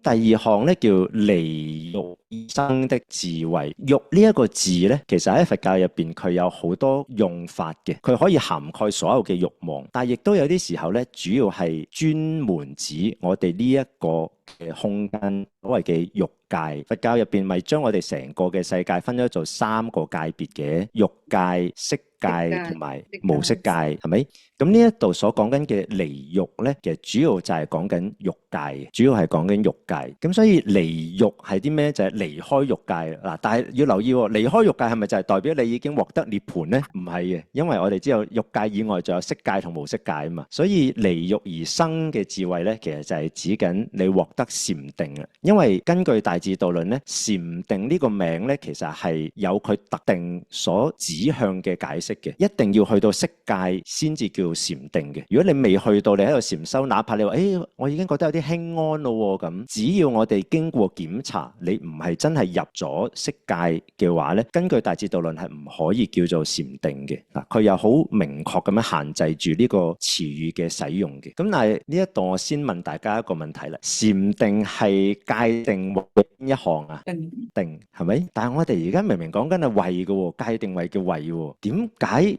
第二項咧叫離欲以生的智慧。欲呢一個字咧，其實喺佛教入邊佢有好多用法嘅，佢可以涵蓋所有嘅慾望，但係亦都有啲時候咧，主要係專門指我哋呢一個嘅空間，所謂嘅欲界。佛教入邊咪將我哋成個嘅世界分咗做三個界別嘅，欲界、色界同埋無色界，係咪？咁呢一度所講緊嘅離欲咧，其實主要就係講緊欲界，主要係講緊欲界。咁所以離欲係啲咩？就係離開欲界嗱。但係要留意喎，離開欲界係咪就係代表你已經獲得涅槃咧？唔係嘅，因為我哋知道欲界以外仲有色界同無色界啊嘛。所以離欲而生嘅智慧咧，其實就係指緊你獲得禪定啦。因為根據大智度論咧，禪定呢個名咧，其實係有佢特定所指向嘅解釋嘅，一定要去到色界先至叫禪定嘅。如果你未去到，你喺度禪修，哪怕你話我已經覺得有啲輕安咯咁，只要我哋經過檢查，你唔係真係入咗色界嘅話咧，根據大智度論係唔可以叫做禪定嘅。嗱，佢又好明確咁樣限制住呢個詞語嘅使用嘅。咁但係呢一度我先問大家一個問題啦，禪定係界定為邊一項啊？定係咪？但係我哋而家明明講緊係慧嘅，界定為叫慧嘅，點解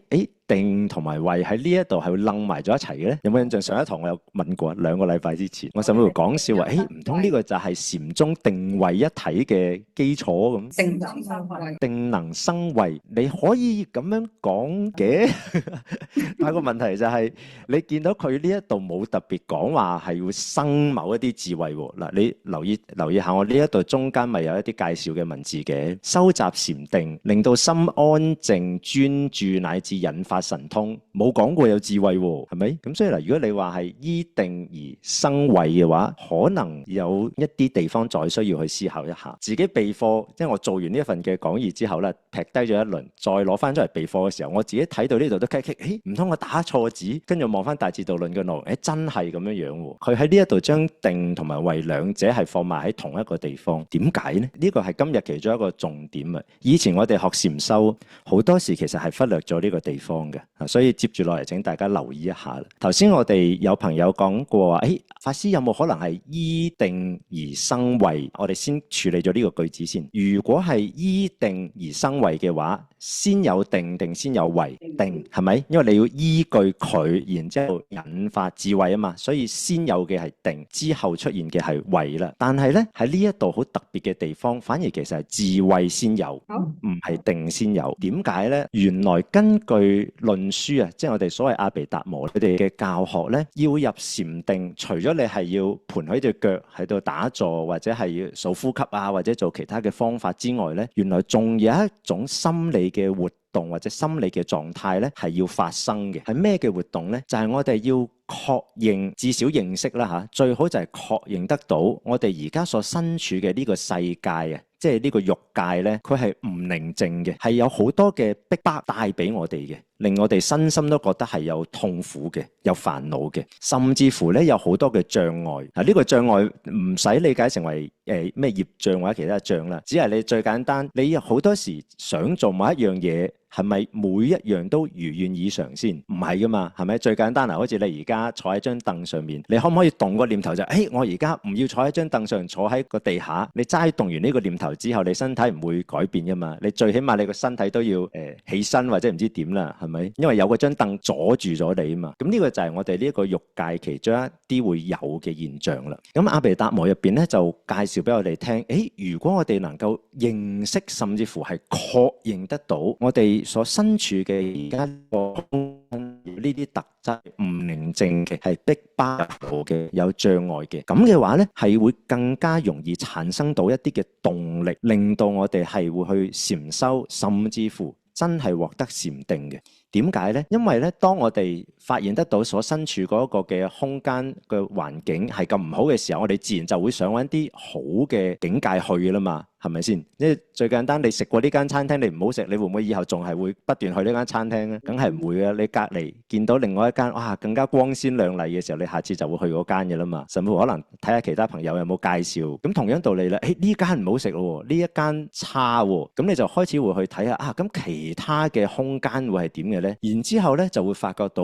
定同埋慧喺呢一度係會楞埋咗一齊嘅咧？有冇印象？上一堂我有問過，2個禮拜之前，我甚至乎講笑話，唔通呢個就係禪宗定慧一體嘅基礎咁？定能生慧，定能生慧，你可以咁樣講嘅。但係個問題就係，你見到佢呢一度冇特別講話係要生某一啲智慧喎。嗱，你留意下，我呢一度中間咪有一啲介紹嘅文字嘅，收集禪定，令到心安靜專注，乃至引發神通，冇講過有智慧喎，係咪？咁所以嗱，如果你話係依定而生慧嘅話，可能有一啲地方再需要去思考一下。自己備課，即係我做完呢一份嘅講義之後咧，劈低咗一輪，再攞翻出嚟備課嘅時候，我自己睇到呢度都棘棘，唔通我打錯字？跟住望翻大智度論嘅內容，真係咁樣樣喎。佢喺呢一度將定同埋慧兩者係放埋喺同一個地方，點解呢？呢個係今日其中一個重點啊！以前我哋學禪修，好多時其實係忽略咗呢個地方嘅，所以接住落嚟請大家留意一下啦。頭先我哋有朋友講過話，法師有冇可能係依定而生慧？我哋先處理咗呢個句子先。如果係依定而生慧嘅話，先有定定先有慧？定係咪？因為你要依據佢，然之後引發智慧啊嘛，所以先有嘅係定，之後出現嘅係慧啦。但係咧，喺呢一度好特別嘅地方，反而其實係智慧先有，唔係定先有。點解咧？原來根據論書啊，即係我哋所謂阿毗達摩佢哋嘅教學咧，要入禪定，除咗你係要盤起隻腳喺度打坐，或者係要數呼吸啊，或者做其他嘅方法之外咧，原來仲有一種心理嘅活動或者心理嘅狀態咧，係要發生嘅。係咩嘅活動咧？就係我哋要確認，至少認識啦嚇，最好就係確認得到我哋而家所身處嘅呢個世界啊，即係呢個欲界咧，佢係唔寧靜嘅，係有好多嘅逼迫帶俾我哋嘅，令我哋身心都覺得係有痛苦嘅，有煩惱嘅，甚至乎咧有好多嘅障礙。嗱，呢個障礙唔使理解成為咩業障或者其他障啦，只係你最簡單，你好多時想做某一樣嘢，係咪每一樣都如願以償先？唔係噶嘛，係咪？最簡單啊，好似你而家坐喺張凳上面，你可唔可以動個念頭就我而家唔要坐喺張凳上，坐喺個地下？你齋動完呢個念頭之後，你身體唔會改變噶嘛？你最起碼你個身體都要起身或者唔知點啦，係咪？因為有嗰張凳阻住咗你啊嘛。咁呢個就係我哋呢一個欲界其中一啲會有嘅現象啦。咁阿毗達摩入邊咧就介紹俾我哋聽，如果我哋能夠認識甚至乎係確認得到我哋所身處嘅而家個空間呢啲特質唔寧靜嘅，係逼迫嘅，有障礙嘅，咁嘅話咧係會更加容易產生到一啲嘅動力，令到我哋係會去禪修，甚至乎真係獲得禪定嘅。點解咧？因為咧，當我哋發現得到所身處嗰個嘅空間嘅環境係咁唔好嘅時候，我哋自然就會想揾啲好嘅境界去噶啦嘛，係咪先？因為最簡單，你食過呢間餐廳，你唔好食，你會唔會以後仲係會不斷去呢間餐廳咧？梗係唔會啊！你隔離見到另外一間哇更加光鮮亮麗嘅時候，你下次就會去嗰間嘅啦嘛。甚至乎可能睇下其他朋友有冇介紹。咁同樣道理咧，呢間唔好食咯，呢一間差喎，咁你就開始會去睇下咁其他嘅空間會係點嘅咧？然之後咧就會發覺到，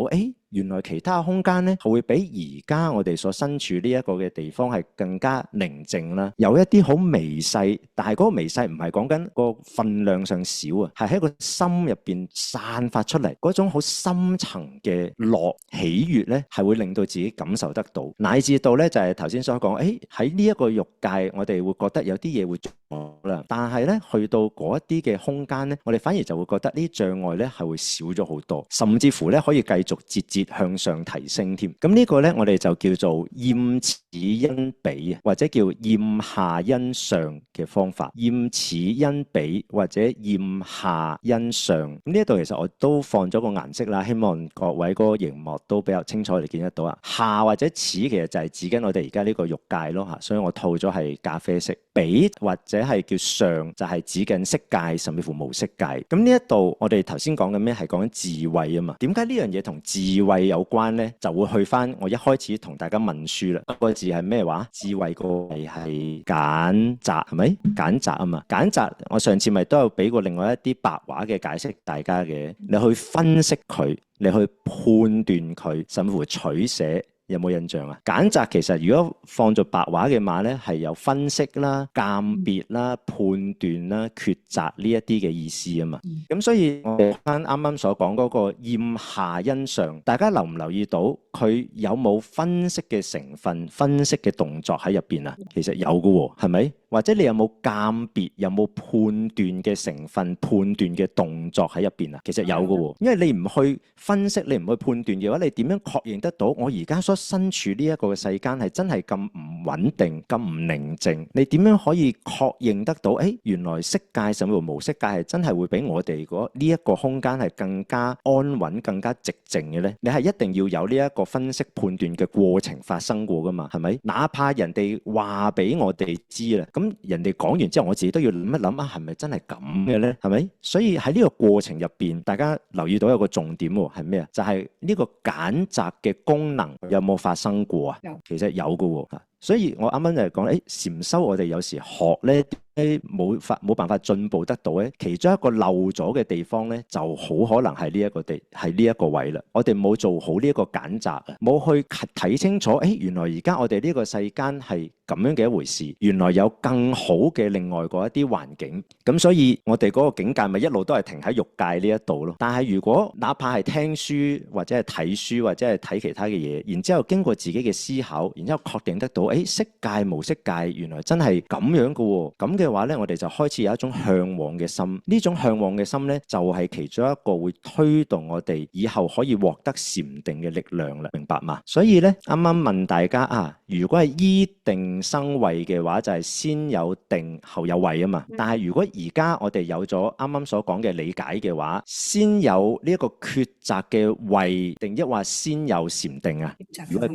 原來其他空間咧係會比而家我哋所身處呢一個嘅地方係更加寧靜啦，有一啲好微細，但係嗰個微細唔係講緊個分量上少啊，係喺個心入邊散發出嚟嗰種好深層嘅樂喜悅咧，係會令到自己感受得到，乃至到咧就係頭先所講，喺呢一個欲界，我哋會覺得有啲嘢會阻啦，但係咧去到嗰一啲嘅空間咧，我哋反而就會覺得呢啲障礙咧係會少咗好多，甚至乎咧可以繼續節節向上提升添。咁呢個咧我哋就叫做厭此因彼啊，或者叫厭下因上嘅方法。厭此因彼或者厭下因上。咁呢一度其實我都放咗個顏色啦，希望各位嗰個熒幕都比較清楚，你見得到啊。下或者此其實就係指緊我哋而家呢個欲界咯嚇，所以我套咗係咖啡色。彼或者係叫上就係指緊色界，甚至乎無色界。咁呢一度我哋頭先講緊咩係講緊智慧啊嘛？點解呢樣嘢同智慧有關咧？就會去翻我一開始同大家問書啦。個字係咩話？智慧個係揀擇係咪？揀擇啊嘛。揀擇我上次咪都有俾過另外一啲白話嘅解釋大家嘅。你去分析佢，你去判斷佢，甚至乎取捨。有冇印象啊？揀擇其實如果放做白話嘅話咧，係有分析啦、鑑別啦、判斷啦、抉擇呢一啲嘅意思啊嘛。咁所以我哋啱啱所講嗰個厭下因上，大家留唔留意到佢有冇分析嘅成分、分析嘅動作喺入邊啊？其實有嘅喎，係咪？或者你有冇鑑別、有冇判斷嘅成分、判斷嘅動作喺入邊啊？其實有嘅喎，因為你唔去分析、你唔去判斷嘅話，你點樣確認得到我而家所身處呢一個嘅世間係真係咁唔穩定、咁唔寧靜？你點樣可以確認得到？原來色界甚至乎無色界係真係會比我哋呢一個空間係更加安穩、更加寂靜嘅咧？你係一定要有呢一個分析判斷嘅過程發生過噶嘛？係咪？哪怕人哋話俾我哋知啦。咁人哋講完之後，我自己都要諗一諗啊，係咪真係咁嘅咧？係咪？所以喺呢個過程入邊，大家留意到有個重點喎，係咩啊？就係呢個揀擇嘅功能有冇發生過啊？其實有嘅喎。所以我啱啱就係講，禪修我哋有時學咧，冇辦法進步得到咧。其中一個漏咗嘅地方咧，就好可能係呢一個位啦。我哋冇做好呢一個揀擇，冇去睇清楚，原來而家我哋呢個世間係咁樣嘅一回事。原來有更好嘅另外嗰一啲環境。咁所以我哋嗰個境界咪一路都係停喺欲界呢一度咯。但係如果哪怕係聽書或者係睇書或者係睇其他嘅嘢，然之後經過自己嘅思考，然之後確定得到。色界無色界原來真係咁樣嘅喎，咁嘅話咧，我哋就開始有一種向往嘅心。呢種向往嘅心咧，就係其中一個會推動我哋以後可以獲得禪定嘅力量啦，明白嘛？所以咧，啱啱問大家啊，如果係依定生慧嘅話，就係先有定後有慧啊嘛。但係如果而家我哋有咗啱啱所講嘅理解嘅話，先有呢一個抉擇嘅慧，定抑或先有禪定啊？如果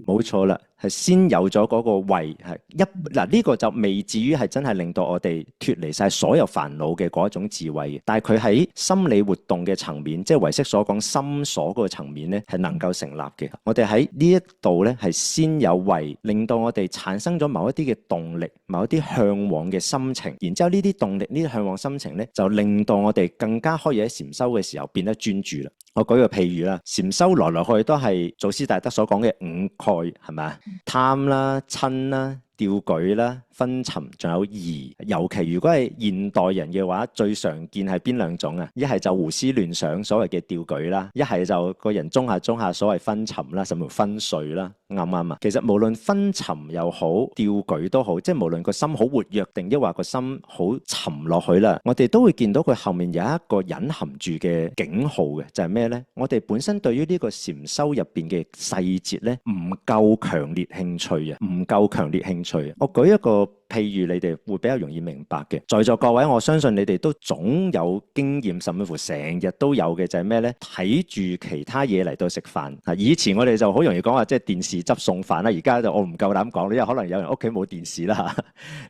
冇錯啦。係先有咗嗰個慧，呢個就未至於係真係令到我哋脫離晒所有煩惱嘅嗰一種智慧嘅，但係佢喺心理活動嘅層面，即係唯識所講心所嗰個層面咧，係能夠成立嘅。我哋喺呢一度咧係先有慧，令到我哋產生咗某一啲嘅動力，某一啲向往嘅心情，然之後呢啲動力、呢啲向往心情咧，就令到我哋更加可以喺禪修嘅時候變得專注啦。我舉個譬如啦，禪修來來去去都係祖師大德所講嘅五蓋，係咪啊？貪啦、嗔啦、掉舉啦、昏沉，仲有疑。尤其如果係現代人嘅話，最常見係邊兩種啊？一係就胡思亂想，所謂嘅掉舉啦；一係就個人中下，所謂昏沉啦，甚至乎昏睡啦。啱唔啱啊？其實無論昏沉又好，掉舉都好，即係無論個心好活躍定抑或個心好沉落去啦，我哋都會見到佢後面有一個隱含住嘅警號嘅，就係咩咧？我哋本身對於呢個禪修入邊嘅細節咧，唔夠強烈興趣啊，唔夠強烈興趣。我舉一個譬如，你哋會比較容易明白嘅。在座各位，我相信你哋都總有經驗，甚至乎成日都有嘅，就係咩咧？睇住其他嘢嚟到食飯。以前我哋就好容易講話，即係電視執餸飯啦。而家就我唔夠膽講，因為可能有人屋企冇電視啦。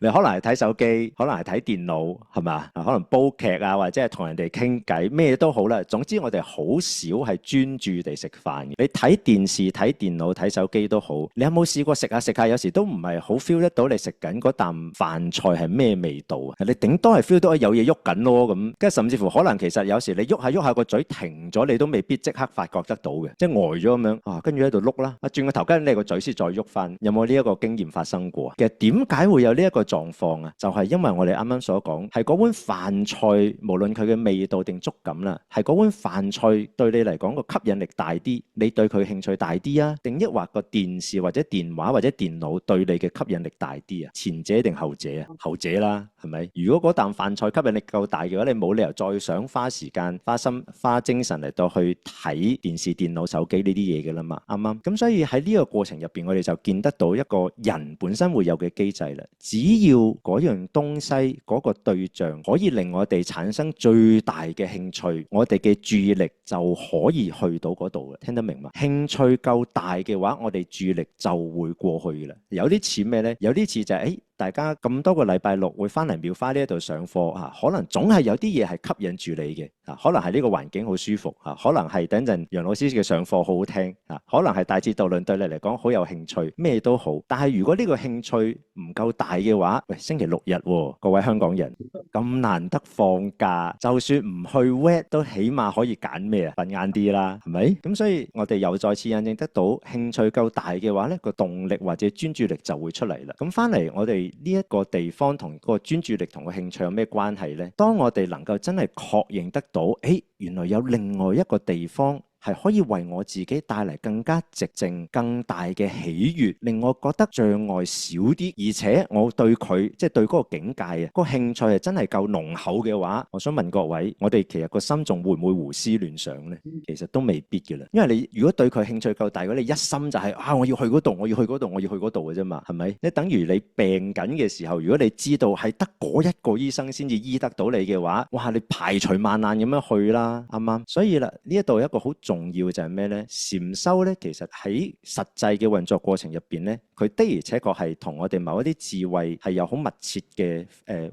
你可能係睇手機，可能係睇電腦，係嘛？可能煲劇啊，或者係同人哋傾偈，咩都好啦。總之我哋好少係專注地食飯嘅。你睇電視、睇電腦、睇手機都好，你有冇試過食下食下，有時都唔係好 feel 得到你食緊嗰啖飯菜係咩味道啊？你頂多係 feel 到有嘢喐緊咯咁，跟住甚至乎可能其實有時你喐下個嘴停咗，你都未必即刻發覺得到嘅，即係呆咗咁樣啊，跟住喺度碌啦，轉個頭跟住你個嘴先再喐翻，有冇呢一個經驗發生過？其實點解會有呢一個狀況啊？就係因為我哋啱啱所講，係嗰碗飯菜無論佢嘅味道定觸感啦，係嗰碗飯菜對你嚟講個吸引力大啲，你對佢興趣大啲啊？定抑或個電視或者電話或者電腦對你嘅吸引力大啲啊？前者定後者啊？後者啦，係咪？如果嗰啖飯菜吸引力夠大嘅話，你冇理由再想花時間、花心、花精神嚟到去睇電視、電腦、手機呢啲嘢嘅啦嘛，啱啱？咁所以喺呢個過程入邊，我哋就見得到一個人本身會有嘅機制啦。只要嗰樣東西嗰個對象可以令我哋產生最大嘅興趣，我哋嘅注意力就可以去到嗰度嘅。聽得明嘛？興趣夠大嘅話，我哋注意力就會過去嘅啦。有啲似咩呢？有啲似就係大家咁多個禮拜六會翻嚟廟花呢一度上課嚇，可能總係有啲嘢係吸引住你嘅嚇，可能係呢個環境好舒服嚇，可能係等陣楊老師嘅上課好好聽嚇，可能係大智度論對你嚟講好有興趣，咩都好。但係如果呢個興趣唔夠大嘅話，喂，星期六日喎，各位香港人咁難得放假，就算唔去 wet 都起碼可以揀咩啊？瞓晏啲啦，係咪？咁所以我哋又再次印證得到，興趣夠大嘅話咧，個動力或者專注力就會出嚟啦。咁翻嚟我哋呢一個地方同個專注力同個興趣有咩關係呢？當我哋能夠真係確認得到，原來有另外一個地方係可以為我自己帶嚟更加寂靜、更大嘅喜悅，令我覺得障礙少啲，而且我對佢即係對嗰個境界啊，個興趣係真係夠濃厚嘅話，我想問各位，我哋其實個心仲會唔會胡思亂想呢？其實都未必嘅啦，因為你如果對佢興趣夠大，如果你一心就係我要去嗰度，我要去嗰度，我要去嗰度嘅啫嘛，係咪？你等於你病緊嘅時候，如果你知道係得嗰一個醫生先至醫得到你嘅話，哇！你排除萬難咁樣去啦，啱唔啱？所以啦，呢一度一個好重要就係咩呢？禪修呢，其實喺實際嘅運作過程入邊呢，佢的而且確係同我哋某一啲智慧係有好密切嘅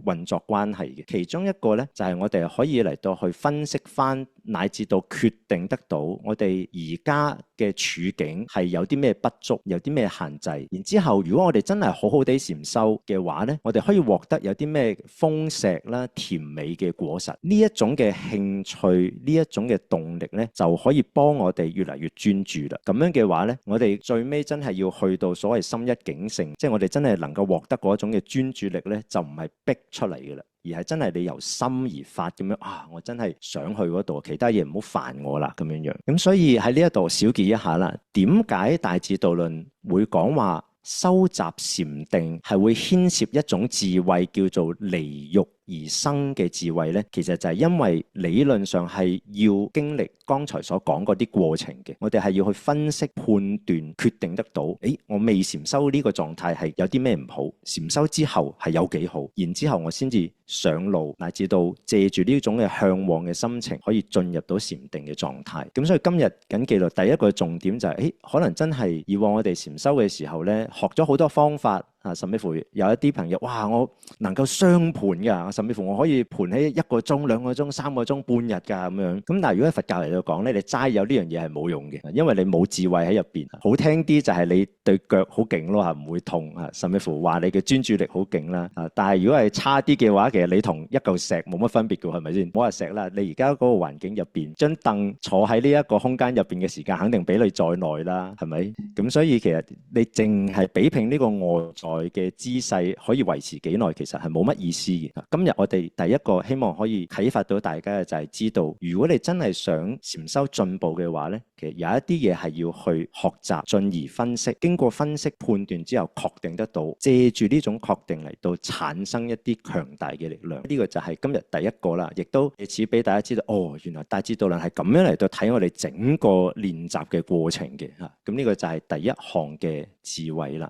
運作關係嘅。其中一個呢，就係我哋可以嚟到去分析翻，乃至到決定得到我哋而家嘅處境係有啲咩不足，有啲咩限制。然之後，如果我哋真係好好地禪修嘅話呢，我哋可以獲得有啲咩豐碩啦、甜美嘅果實。呢一種嘅興趣，呢一種嘅動力呢，就可以幫我哋越嚟越專注啦。咁樣嘅話呢，我哋最尾真係要去到所謂心一境性，即係我哋真係能夠獲得嗰種嘅專注力呢，就唔係逼出嚟嘅啦。而係真係你由心而發咁樣我真係想去嗰度，其他嘢唔好煩我啦咁樣樣。咁所以喺呢一度小結一下啦，點解大智度論會講話收集禪定係會牽涉一種智慧叫做離欲而生嘅智慧呢？其實就係因為理論上係要經歷剛才所講嗰啲過程嘅，我哋係要去分析、判斷、決定得到，我未禪修呢個狀態係有啲咩唔好，禪修之後係有幾好，然之後我先至上路，乃至到借住呢種嘅向往嘅心情，可以進入到禪定嘅狀態。咁所以今日緊記錄第一個重點就係，可能真係以往我哋禪修嘅時候呢，學咗好多方法。甚至乎有一啲朋友，哇！我能夠雙盤㗎，甚至乎我可以盤起1個鐘、2個鐘、3個鐘、半日㗎咁樣。咁但係如果喺佛教嚟到講咧，你齋有呢樣嘢係冇用嘅，因為你冇智慧喺入邊。好聽啲就係你對腳好勁咯，唔會痛啊。甚至乎話你嘅專注力好勁啦。但係如果係差啲嘅話，其實你同一嚿石冇乜分別㗎，係咪先？唔好話石啦，你而家嗰個環境入邊，張凳坐喺呢一個空間入邊嘅時間，肯定比你再耐啦，係咪？咁所以其實你淨係比拼呢個外在嘅姿勢可以維持幾耐，其實係冇乜意思嘅。今日我哋第一個希望可以啟發到大家嘅就係知道，如果你真係想禪修進步嘅話呢，其實有一啲嘢係要去學習，進而分析，經過分析判斷之後確定得到，借住呢種確定嚟到產生一啲強大嘅力量。呢個就係今日第一個啦，亦都借此俾大家知道，原來大智度論係咁樣嚟到睇我哋整個練習嘅過程嘅嚇。咁呢個就係第一項嘅智慧啦。